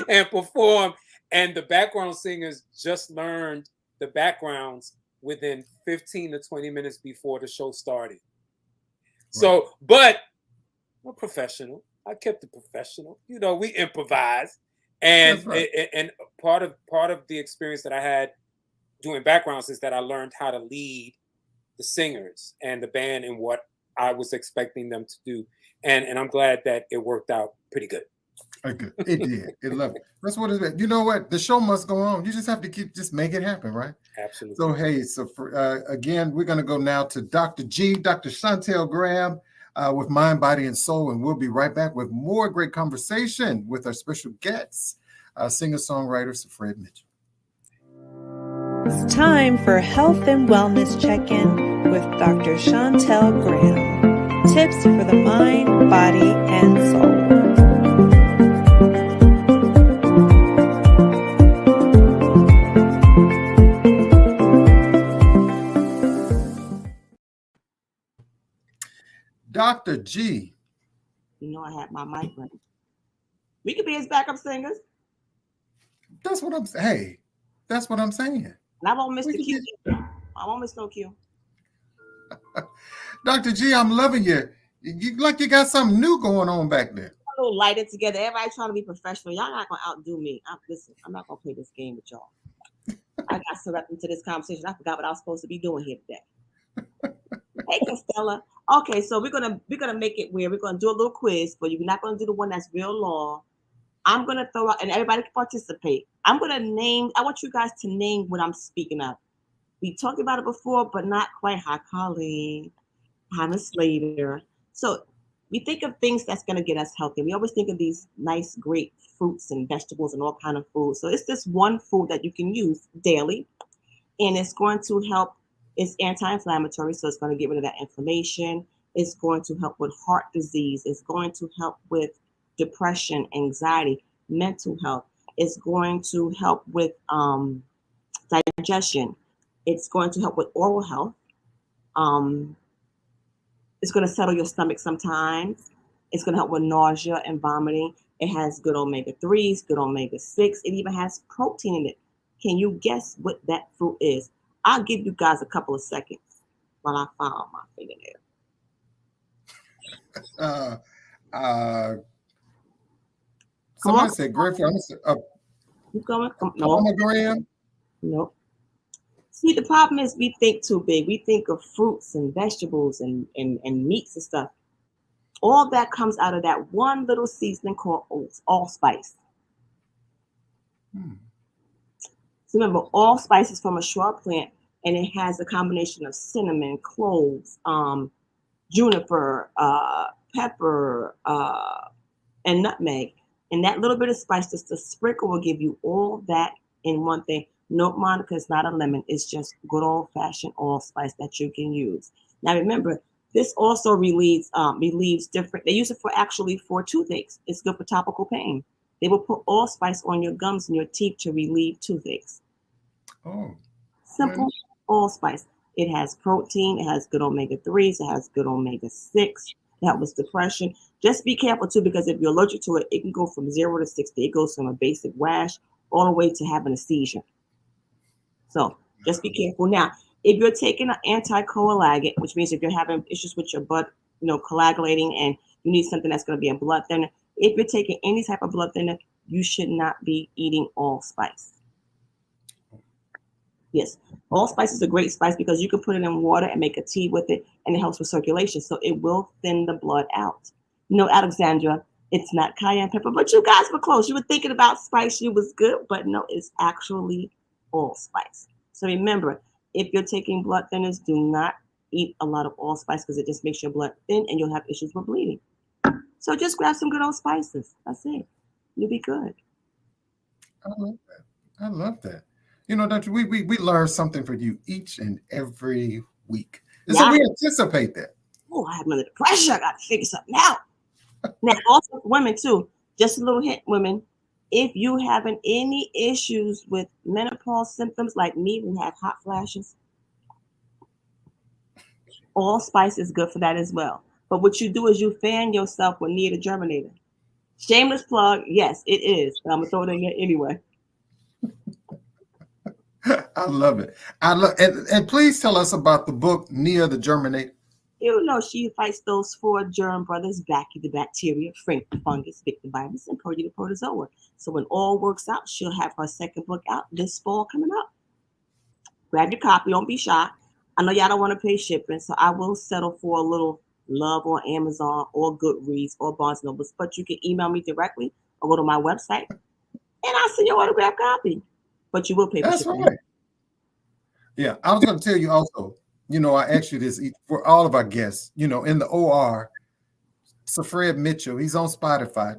and perform. And the background singers just learned the backgrounds within 15 to 20 minutes before the show started. So, but I'm a professional. I kept it professional. You know, we improvise, and and part of the experience that I had doing backgrounds is that I learned how to lead the singers and the band and what I was expecting them to do, and I'm glad that it worked out pretty good. Okay. It did. It loved it. That's what it's. You know what? The show must go on. You just have to just make it happen, right? Absolutely. So hey, so for, again, we're going to go now to Dr. G, Dr. Chantel Graham, with Mind, Body, and Soul, and we'll be right back with more great conversation with our special guests, singer-songwriter SiFred Mitchell. It's time for Health and Wellness Check-In with Dr. Chantel Graham. Tips for the mind, body, and soul. Dr. G. You know I had my mic ready. We could be his backup singers. That's what I'm saying. Hey, that's what I'm saying. And I won't miss the cue. I won't miss no cue. Dr. G, I'm loving you. You like you got something new going on back there. A little lighted together. Everybody trying to be professional. Y'all not gonna outdo me. Listen, I'm not gonna play this game with y'all. I got swept into this conversation. I forgot what I was supposed to be doing here today. Hey, Costello. Okay, so we're gonna make it weird. We're gonna do a little quiz, but you're not gonna do the one that's real long. I'm gonna throw out, and everybody can participate. I want you guys to name what I'm speaking of. We talked about it before, but not quite. Hi, Colleen. Hi, Miss Slater. So we think of things that's gonna get us healthy. We always think of these nice, great fruits and vegetables and all kind of food. So it's this one food that you can use daily, and it's going to help. It's anti-inflammatory, so it's going to get rid of that inflammation. It's going to help with heart disease. It's going to help with depression, anxiety, mental health. It's going to help with digestion. It's going to help with oral health. It's going to settle your stomach sometimes. It's going to help with nausea and vomiting. It has good omega-3s, good omega-6. It even has protein in it. Can you guess what that fruit is? I'll give you guys a couple of seconds while I file my fingernail. Somebody said grapefruit. Keep going. Pomegranate. Nope. See, the problem is we think too big. We think of fruits and vegetables and meats and stuff. All that comes out of that one little seasoning called allspice. So remember, allspice is from a shrub plant, and it has a combination of cinnamon, cloves, juniper, pepper, and nutmeg. And that little bit of spice, just a sprinkle, will give you all that in one thing. No, Monica, it's not a lemon. It's just good old-fashioned allspice that you can use. Now remember, this also relieves different. They use it for toothaches. It's good for topical pain. They will put allspice on your gums and your teeth to relieve toothaches. Oh. Simple allspice. It has protein. It has good omega-3s. It has good omega-6. That was depression. Just be careful too, because if you're allergic to it, it can go from 0 to 60. It goes from a basic rash all the way to having a seizure. So just be careful. Now, if you're taking an anticoagulant, which means if you're having issues with your blood, coagulating, and you need something that's going to be a blood thinner, if you're taking any type of blood thinner, you should not be eating allspice. Yes, allspice is a great spice because you can put it in water and make a tea with it, and it helps with circulation. So it will thin the blood out. Alexandra, it's not cayenne pepper, but you guys were close. You were thinking about spice. You was good, but no, it's actually allspice. So remember, if you're taking blood thinners, do not eat a lot of allspice because it just makes your blood thin and you'll have issues with bleeding. So just grab some good old spices. That's it. You'll be good. I love that. I love that. Doctor, we learn something for you each and every week. And so we anticipate that. Oh, I have a little pressure. I got to figure something out. Now, also for women too, just a little hint, women, If you having any issues with menopause symptoms like me, who have hot flashes, allspice is good for that as well. But what you do is you fan yourself with Nia the Germinator. Shameless plug, yes, it is. But I'm gonna throw it in there anyway. I love it. I love and please tell us about the book Nia the Germinator. You know, she fights those 4 germ brothers: Bacteria, the bacteria, Frank the fungus, Vic the virus, and Purdy the protozoa. So when all works out, she'll have her second book out this fall coming up. Grab your copy, don't be shy. I know y'all don't want to pay shipping, so I will settle for a little love on Amazon or Goodreads or Barnes & Nobles, but you can email me directly or go to my website and I'll send you an autographed copy. But you will pay for That's shipping. right. Yeah, I was going to tell you also, I asked you this for all of our guests, in the OR, SiFred Mitchell, he's on Spotify.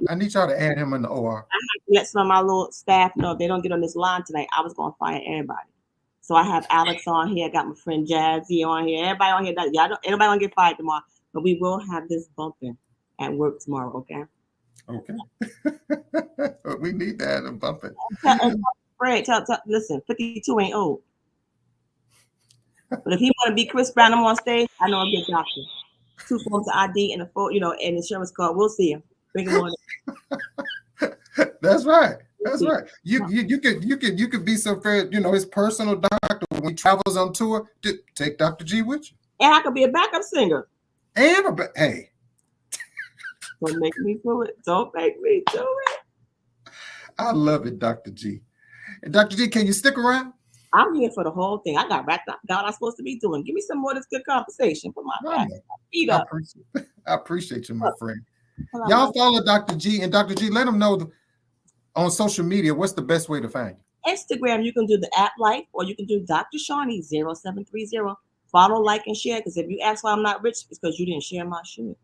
I need y'all to add him in the OR. I have to let some of my little staff know if they don't get on this line tonight, I was going to fire everybody. So I have Alex on here. I got my friend Jazzie on here. Everybody on here. Everybody gonna get fired tomorrow, but we will have this bumping at work tomorrow. Okay. Okay. We need that and bumping. Fred, listen, 52 ain't old. But if he want to be Chris Brown, I'm on stage. I know a good doctor. 2 forms of ID and and insurance card. We'll see him. Bring him on. That's right. That's right. You could be SiFred, his personal doctor when he travels on tour. Take Dr. G with you. And I could be a backup singer. And hey. Don't make me do it. Don't make me do it. I love it, Dr. G. And Dr. G, can you stick around? I'm here for the whole thing. I got wrapped up. God, I'm supposed to be doing. Give me some more of this good conversation. Put my back. Feet up. I appreciate you, my friend. Y'all follow Dr. G, and Dr. G, let them know on social media what's the best way to find you. Instagram, you can do the @life, or you can do Dr. Shawnee 0730. Follow, like, and share. Because if you ask why I'm not rich, it's because you didn't share my shit.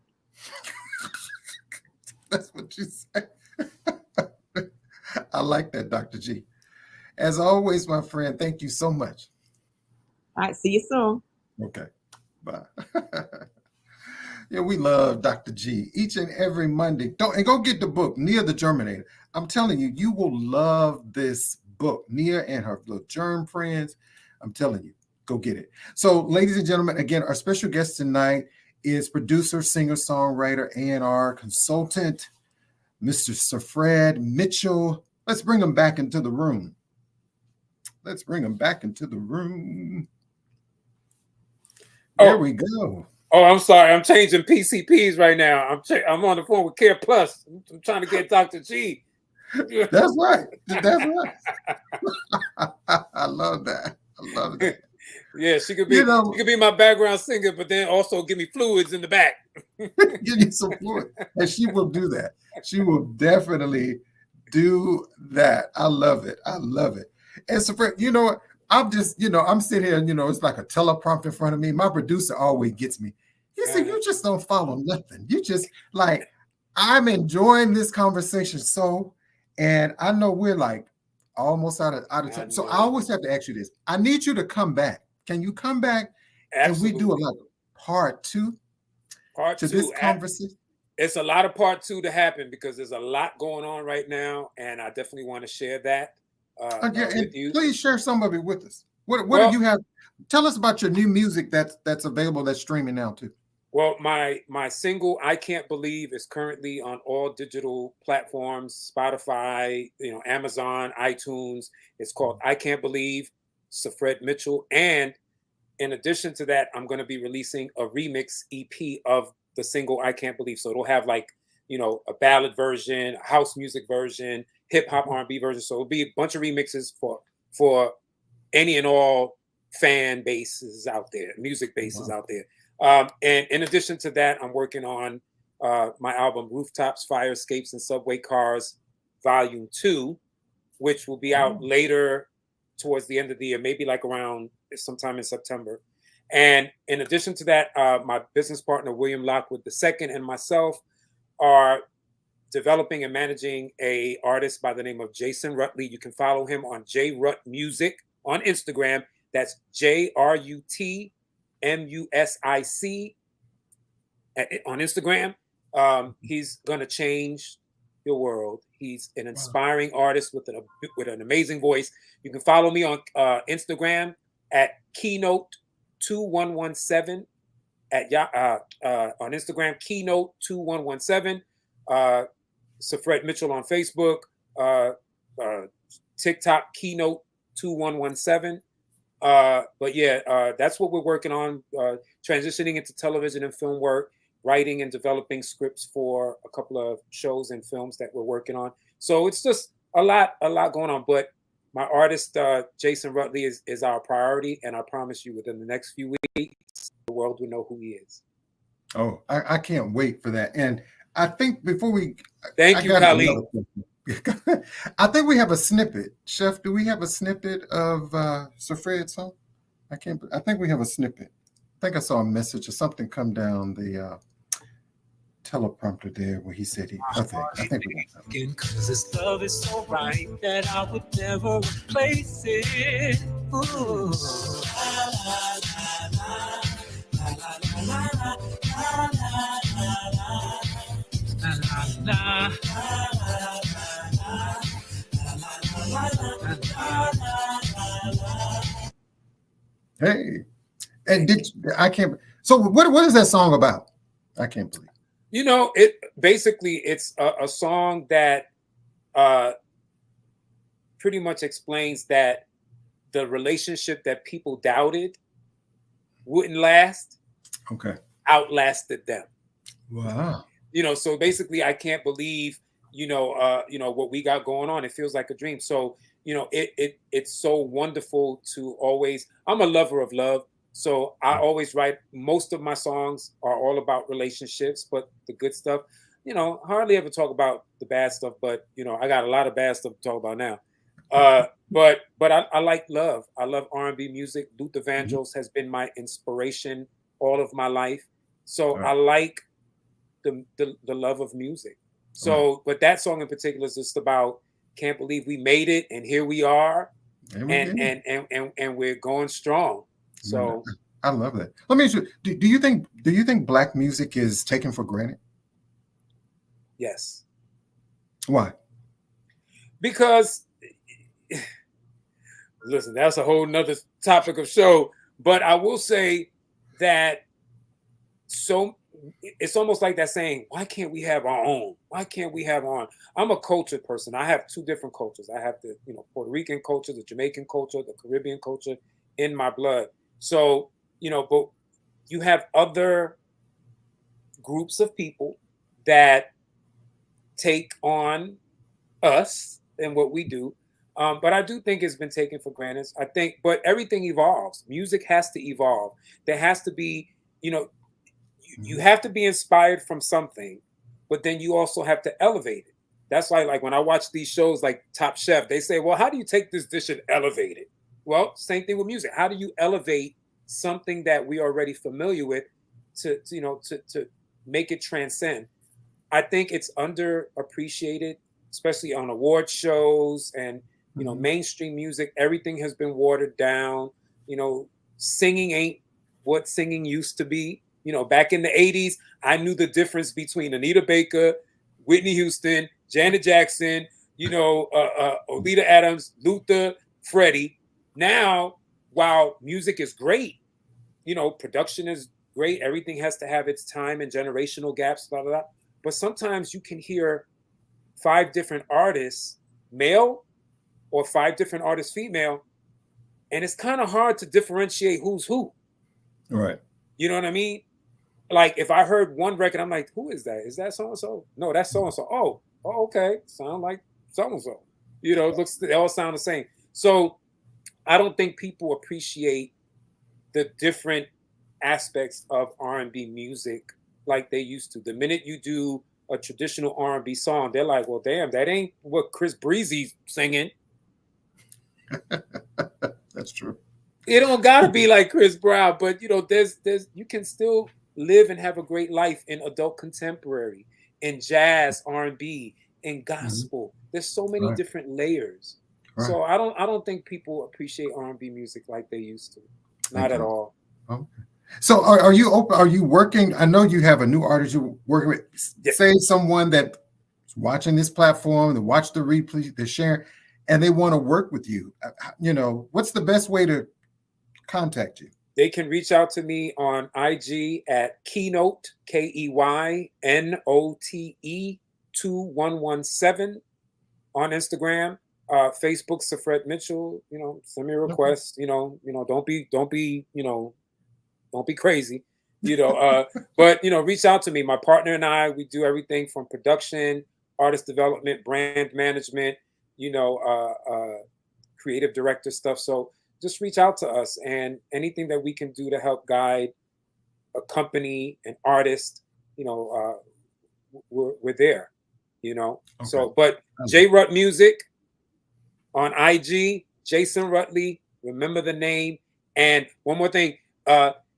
That's what you say. I like that, Dr. G. As always, my friend, thank you so much. All right, see you soon. Okay, bye. Yeah, we love Dr. G each and every Monday. Go get the book, Nia the Germinator. I'm telling you, you will love this book, Nia and her little germ friends. I'm telling you, go get it. So, ladies and gentlemen, again, our special guest tonight is producer, singer, songwriter, A&R consultant, Mr. SiFred Mitchell. Let's bring him back into the room. There we go. Oh, I'm sorry. I'm changing PCPs right now. I'm on the phone with Care Plus. I'm trying to get Dr. G. That's right. That's right. I love that. Yeah, she could be. She could be my background singer, but then also give me fluids in the back. Give you some fluid, and she will do that. She will definitely do that. I love it. And so, you know what? I'm just, I'm sitting here, it's like a teleprompter in front of me. My producer always gets me. He said, you just don't follow nothing. You just like, I'm enjoying this conversation. So, and I know we're like almost out of time. So I always have to ask you this. I need you to come back. Can you come back? Absolutely. And we do a part two to this conversation? It's a lot of part 2 to happen because there's a lot going on right now. And I definitely want to share that. And please share some of it with us. What do you have? Tell us about your new music that's available, that's streaming now too. Well, my single "I Can't Believe" is currently on all digital platforms: Spotify, Amazon, iTunes. It's called "I Can't Believe," SiFred Mitchell. And in addition to that, I'm going to be releasing a remix EP of the single "I Can't Believe." So it'll have like a ballad version, a house music version, hip hop R&B version. So it'll be a bunch of remixes for any and all fan bases out there, music bases out there. And in addition to that, I'm working on my album Rooftops, Fire Escapes, and Subway Cars, Volume 2, which will be out later towards the end of the year, maybe like around sometime in September. And in addition to that, my business partner, William Lockwood II, and myself are developing and managing a artist by the name of Jason Rutley. You can follow him on JRut Music on Instagram. That's JRUTMUSIC on Instagram. He's going to change your world. He's an inspiring artist with an amazing voice. You can follow me on Instagram at Keynote2117 on Instagram, Keynote2117. SiFred Mitchell on Facebook, TikTok, Keynote2117. But yeah, that's what we're working on, transitioning into television and film work, writing and developing scripts for a couple of shows and films that we're working on. So it's just a lot going on. But my artist, Jason Rutley, is our priority. And I promise you, within the next few weeks, the world will know who he is. Oh, I can't wait for that. And I think before we... Thank you, Khalid. I think we have a snippet. Chef, do we have a snippet of SiFred's song? I think we have a snippet. I think I saw a message or something come down the teleprompter there where he said I think we got something. Because this love is so right that I would never replace it. Ooh. Hey, and so what is that song about? I can't believe. You know, it's a song that pretty much explains that the relationship that people doubted wouldn't last, outlasted them. Wow. You know, so basically, I can't believe, what we got going on. It feels like a dream. So, it's so wonderful to always. I'm a lover of love, so I always write. Most of my songs are all about relationships, but the good stuff, hardly ever talk about the bad stuff. But I got a lot of bad stuff to talk about now. But I like love. I love R&B music. Luther Vandross has been my inspiration all of my life. So I like the love of music. So, but that song in particular is just about can't believe we made it and here we are, and we're going strong. So I love that. Let me ask you: Do you think Black music is taken for granted? Yes. Why? Because listen, that's a whole nother topic of show. But I will say that it's almost like that saying, why can't we have our own? Why can't we have our own? I'm a cultured person. I have two different cultures. I have the Puerto Rican culture, the Jamaican culture, the Caribbean culture in my blood. So, but you have other groups of people that take on us and what we do. But I do think it's been taken for granted. But everything evolves. Music has to evolve. There has to be, you have to be inspired from something, but then you also have to elevate it. That's why, like when I watch these shows like Top Chef, they say, well, how do you take this dish and elevate it? Well, same thing with music. How do you elevate something that we are already familiar with to make it transcend? I think it's underappreciated, especially on award shows and, mainstream music. Everything has been watered down. Singing ain't what singing used to be. Back in the 80s, I knew the difference between Anita Baker, Whitney Houston, Janet Jackson, Oleta Adams, Luther, Freddie. Now, while music is great, production is great. Everything has to have its time and generational gaps, blah, blah, blah. But sometimes you can hear 5 different artists, male, or 5 different artists, female, and it's kind of hard to differentiate who's who. Right. You know what I mean? Like if I heard one record, I'm like, who is that? Is that so-and-so? No, that's so-and-so. Oh, okay. Sound like so-and-so. They all sound the same. So I don't think people appreciate the different aspects of R&B music like they used to. The minute you do a traditional R&B song, they're like, well, damn, that ain't what Chris Breezy's singing. That's true. It don't gotta be like Chris Brown, but there's you can still live and have a great life in adult contemporary, in jazz, R&B, in gospel. There's so many different layers. Right. So I don't think people appreciate R&B music like they used to. Not at all. Okay. So are you open? Are you working? I know you have a new artist you're working with. Yes. Say someone that watching this platform, they watch the replay, they're sharing, and they want to work with you, what's the best way to contact you? They can reach out to me on IG at Keynote, KEYNOTE 2117 on Instagram, Facebook, SiFred Mitchell. Send me a request. Don't be crazy. But reach out to me. My partner and I, we do everything from production, artist development, brand management, creative director stuff. So just reach out to us, and anything that we can do to help guide a company, an artist, we're there, Okay. So, but KWard Music on IG, Jason Rutley, remember the name. And one more thing,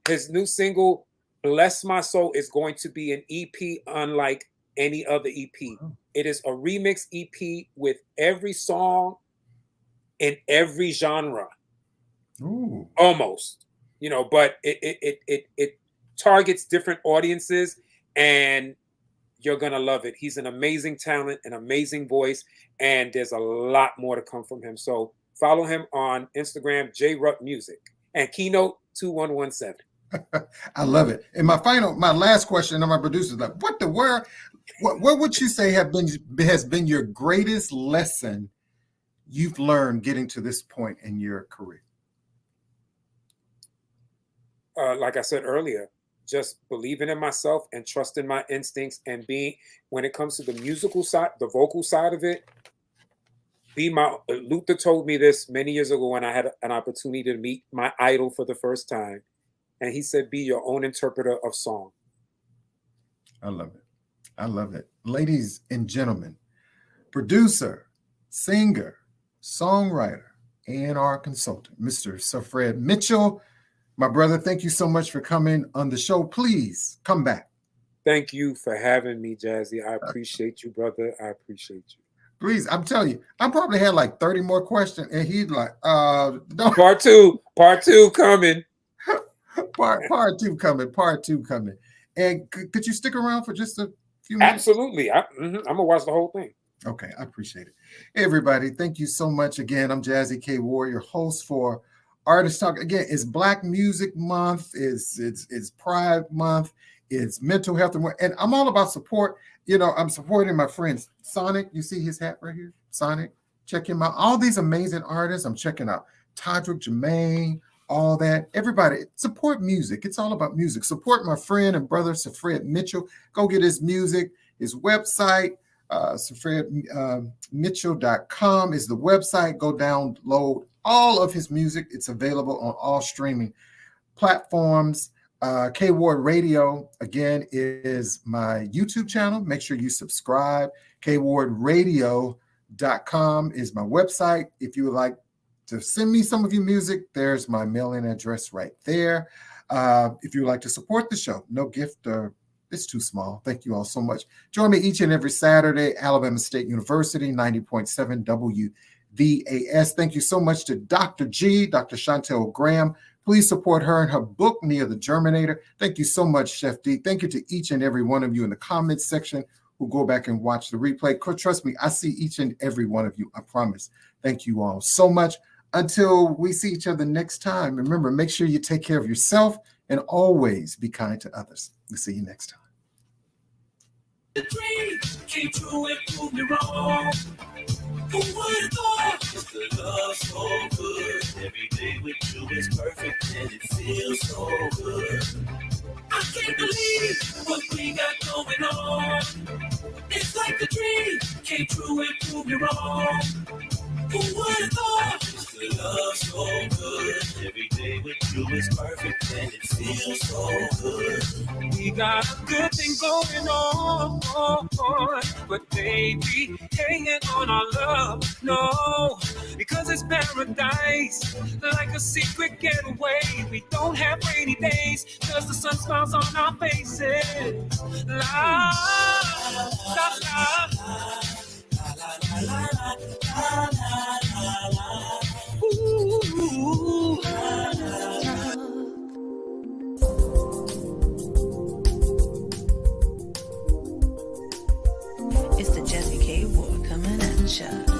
his new single, Bless My Soul, is going to be an EP unlike any other EP. Oh. It is a remix EP with every song in every genre. Ooh. Almost, but it targets different audiences, and you're gonna love it. He's an amazing talent, an amazing voice, and there's a lot more to come from him. So follow him on Instagram, KWard Music, and Keynote 2117. I love it. And my last question, and my producer's like, what would you say has been your greatest lesson you've learned getting to this point in your career? Like I said earlier, just believing in myself and trusting my instincts, and when it comes to the musical side, the vocal side of it, Luther told me this many years ago when I had an opportunity to meet my idol for the first time. And he said, be your own interpreter of song. I love it. I love it. Ladies and gentlemen, producer, singer, songwriter, A&R consultant, Mr. SiFred Mitchell. My brother, thank you so much for coming on the show. Please come back. Thank you for having me, Jazzie. I appreciate you, brother. I appreciate you. Please, I'm telling you, I probably had like 30 more questions, and he'd like, no. Part two coming. Part two coming. And could you stick around for just a few minutes? Absolutely. I'm gonna watch the whole thing. Okay, I appreciate it. Hey, everybody, thank you so much again. I'm Jazzie KWard, your host for Artist Talk. Again, it's Black Music Month, it's Pride Month, it's Mental Health Month, and I'm all about support. I'm supporting my friend Sonic. You see his hat right here? Sonic. Check him out. All these amazing artists. I'm checking out Todrick Jermaine, all that. Everybody, support music. It's all about music. Support my friend and brother, SiFred Mitchell. Go get his music, his website. SiFredMitchell.com is the website. Go download all of his music. It's available on all streaming platforms. KWard Radio, again, is my YouTube channel. Make sure you subscribe. KWardRadio.com is my website. If you would like to send me some of your music, there's my mailing address right there. If you would like to support the show, no gift it's too small. Thank you all so much. Join me each and every Saturday, Alabama State University, 90.7 WVAS. Thank you so much to Dr. G, Dr. Chantel Graham. Please support her and her book, Nia the Germinator. Thank you so much, Chef D. Thank you to each and every one of you in the comments section who go back and watch the replay. Trust me, I see each and every one of you. I promise. Thank you all so much. Until we see each other next time, remember, make sure you take care of yourself and always be kind to others. We'll see you next time. The dream came true and proved me wrong. Who would have thought? The love so good. Every day with you is perfect and it feels so good. I can't believe what we got going on. It's like the dream came true and proved me wrong. Who would have thought? The love so good. Every day with you is perfect and it feels so good. We got a good thing going on, but baby, hanging on our love, no, because it's paradise, like a secret getaway. We don't have rainy days, cause the sun smiles on our faces. La, la, la, la, la, la, la, la, la. Ooh, la, la, la. It's the Jazzie Ninja.